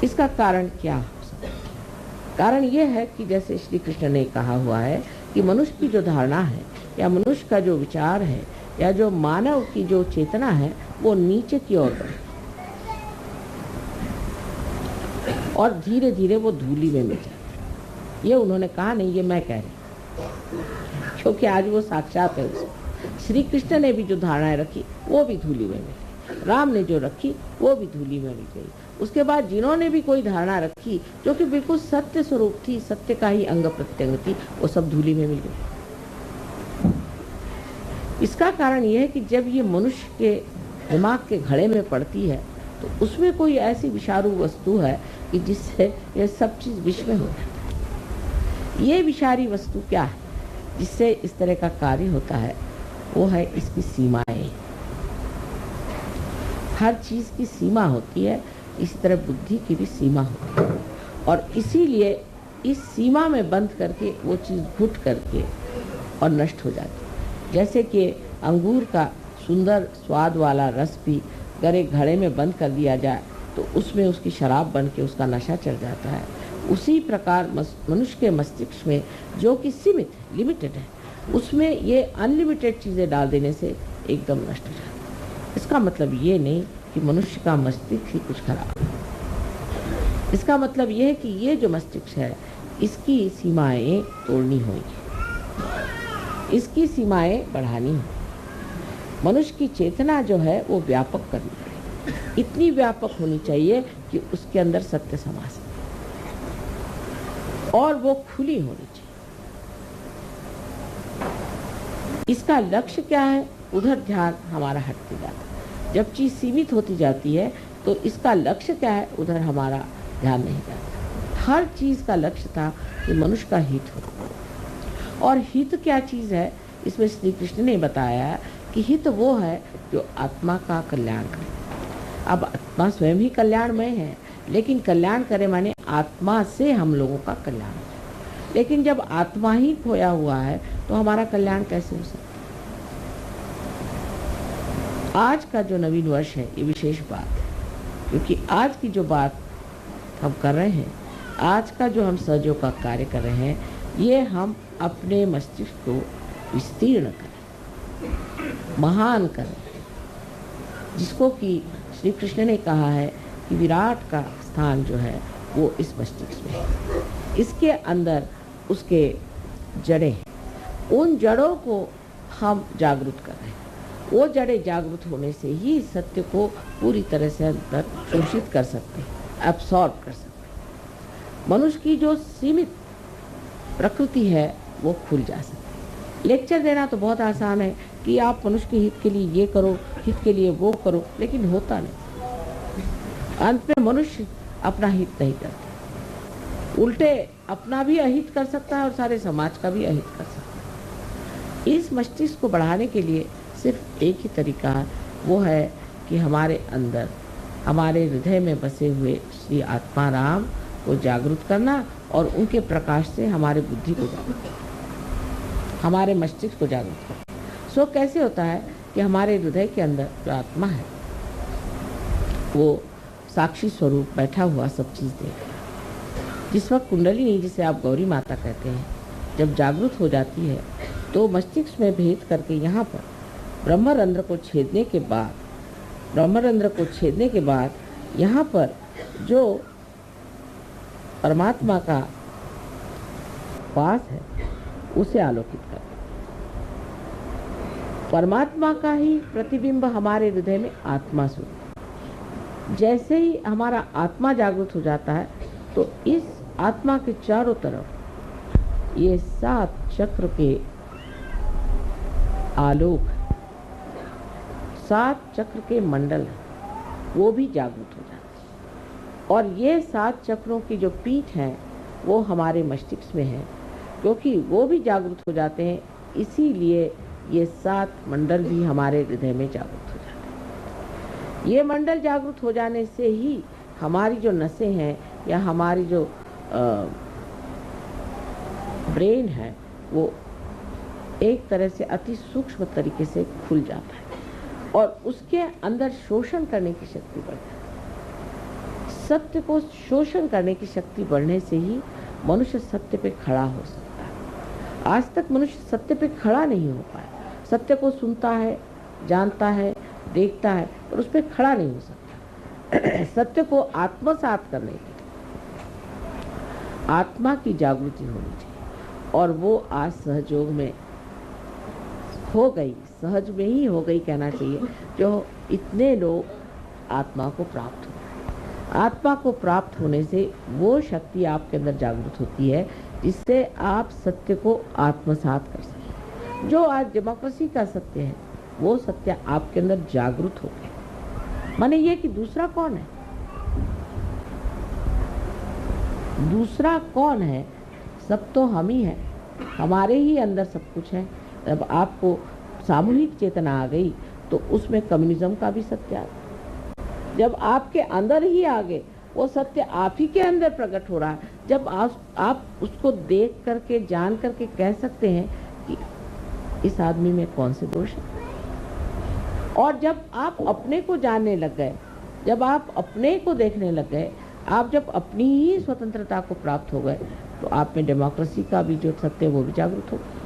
इसका कारण क्या हो सकता है? कारण यह है कि जैसे श्री कृष्ण ने कहा हुआ है कि मनुष्य की जो धारणा है या मनुष्य का जो विचार है या जो मानव की जो चेतना है वो नीचे की ओर बढ़े और धीरे धीरे वो धूली में मिल जाता है। ये उन्होंने कहा नहीं, ये मैं कह रही, क्योंकि आज वो साक्षात है उसमें। श्री कृष्ण ने भी जो धारणाएं रखी वो भी धूली में मिली, राम ने जो रखी वो भी धूली में मिल गई। उसके बाद जिन्होंने भी कोई धारणा रखी जो कि बिल्कुल सत्य स्वरूप थी, सत्य का ही अंग प्रत्यंग थी, वो सब धूली में मिल गई। इसका कारण यह है कि जब ये मनुष्य के दिमाग के घड़े में पड़ती है तो उसमें कोई ऐसी विषारू वस्तु है कि जिससे ये सब चीज विष में हो जाता है। ये विषारी वस्तु क्या है जिससे इस तरह का कार्य होता है? वो है इसकी सीमाएं। हर चीज की सीमा होती है, इसी तरह बुद्धि की भी सीमा होती है और इसीलिए इस सीमा में बंद करके वो चीज घुट करके और नष्ट हो जाती है। जैसे कि अंगूर का सुंदर स्वाद वाला रस भी अगर एक घड़े में बंद कर दिया जाए तो उसमें उसकी शराब बन के उसका नशा चढ़ जाता है। उसी प्रकार मनुष्य के मस्तिष्क में जो कि सीमित है, लिमिटेड है, उसमें ये अनलिमिटेड चीज़ें डाल देने से एकदम नष्ट हो जाता है। इसका मतलब ये नहीं कि मनुष्य का मस्तिष्क ही कुछ खराब है। इसका मतलब ये है कि ये जो मस्तिष्क है इसकी सीमाएं तोड़नी होगी, इसकी सीमाएं बढ़ानी होगी। मनुष्य की चेतना जो है वो व्यापक करनी पड़ेगी, इतनी व्यापक होनी चाहिए कि उसके अंदर सत्य समा सके और वो खुली होनी चाहिए। इसका लक्ष्य क्या है? उधर ध्यान हमारा हटते जाता है। जब चीज सीमित होती जाती है तो इसका लक्ष्य क्या है? उधर हमारा ध्यान नहीं जाता। हर चीज का लक्ष्य था कि मनुष्य का हित हो। और हित क्या चीज है? इसमें श्री कृष्ण ने बताया कि हित वो है जो आत्मा का कल्याण करे। अब आत्मा स्वयं ही कल्याणमय है, लेकिन कल्याण करे माने आत्मा से हम लोगों का कल्याण हो। लेकिन जब आत्मा ही खोया हुआ है तो हमारा कल्याण कैसे हो सकता है? आज का जो नवीन वर्ष है ये विशेष बात है, क्योंकि आज की जो बात हम कर रहे हैं, आज का जो हम सहयोग का कार्य कर रहे हैं, ये हम अपने मस्तिष्क को विस्तीर्ण करें, महान करें, जिसको कि श्री कृष्ण ने कहा है कि विराट का स्थान जो है वो इस मस्तिष्क में है। इसके अंदर उसके जड़ें, उन जड़ों को हम जागृत कर रहे हैं। वो जड़ें जागृत होने से ही सत्य को पूरी तरह से अंदर शोषित कर सकते हैं, एब्सॉर्ब कर सकते हैं। मनुष्य की जो सीमित प्रकृति है वो खुल जा सकती है। लेक्चर देना तो बहुत आसान है कि आप मनुष्य के हित के लिए ये करो, हित के लिए वो करो, लेकिन होता नहीं। अंत में मनुष्य अपना हित नहीं करता, उल्टे अपना भी अहित कर सकता है और सारे समाज का भी अहित कर सकता है। इस मस्तिष्क को बढ़ाने के लिए सिर्फ एक ही तरीका है, वो है कि हमारे अंदर, हमारे हृदय में बसे हुए श्री आत्मा राम को जागृत करना और उनके प्रकाश से हमारे बुद्धि को जागृत करना, हमारे मस्तिष्क को जागृत करना। सो कैसे होता है कि हमारे हृदय के अंदर जो आत्मा है वो साक्षी स्वरूप बैठा हुआ सब चीज़ देख रहा है। जिस वक्त कुंडलिनी, जिसे आप गौरी माता कहते हैं, जब जागृत हो जाती है तो मस्तिष्क में भेद करके यहाँ पर ब्रह्मरंध्र को छेदने के बाद यहाँ पर जो परमात्मा का वास है उसे आलोकित कर। परमात्मा का ही प्रतिबिंब हमारे हृदय में आत्मा स्वरूप। जैसे ही हमारा आत्मा जागृत हो जाता है तो इस आत्मा के चारों तरफ ये 7 चक्र के आलोक, 7 चक्र के मंडल वो भी जागृत हो जाते हैं। और ये 7 चक्रों की जो पीठ है वो हमारे मस्तिष्क में है, क्योंकि वो भी जागृत हो जाते हैं, इसीलिए ये 7 मंडल भी हमारे हृदय में जागृत हो जाते हैं। ये मंडल जागृत हो जाने से ही हमारी जो नसें हैं या हमारी जो ब्रेन है वो एक तरह से अति सूक्ष्म तरीके से खुल जाता है और उसके अंदर शोषण करने की शक्ति बढ़ जाती है। सत्य को शोषण करने की शक्ति बढ़ने से ही मनुष्य सत्य पे खड़ा हो सकता है। आज तक मनुष्य सत्य पे खड़ा नहीं हो पाया। सत्य को सुनता है, जानता है, देखता है, पर उस पर खड़ा नहीं हो सकता। सत्य को आत्मसात करने के लिए आत्मा की जागृति होनी चाहिए, और वो आज सहयोग में हो गई, सहज में ही हो गई कहना चाहिए, जो इतने लोग आत्मा को प्राप्त हो। आत्मा को प्राप्त होने से वो शक्ति आपके अंदर जागृत होती है जिससे आप सत्य को आत्मसात कर सकें। जो आज डेमोक्रेसी का सत्य है वो सत्य आपके अंदर जागृत हो गया। माने ये कि दूसरा कौन है? दूसरा कौन है? सब तो हम ही हैं, हमारे ही अंदर सब कुछ है। जब आपको सामूहिक चेतना आ गई तो उसमें कम्युनिज्म का भी सत्य आ गया। जब आपके अंदर ही आ गए, वो सत्य आप ही के अंदर प्रकट हो रहा है। जब आप उसको देख करके, जान करके कह सकते हैं कि इस आदमी में कौन से दोष है। और जब आप अपने को जानने लग गए, जब आप अपने को देखने लग गए, आप जब अपनी ही स्वतंत्रता को प्राप्त हो गए, तो आप में डेमोक्रेसी का भी जो सत्य है वो भी जागृत हो गया।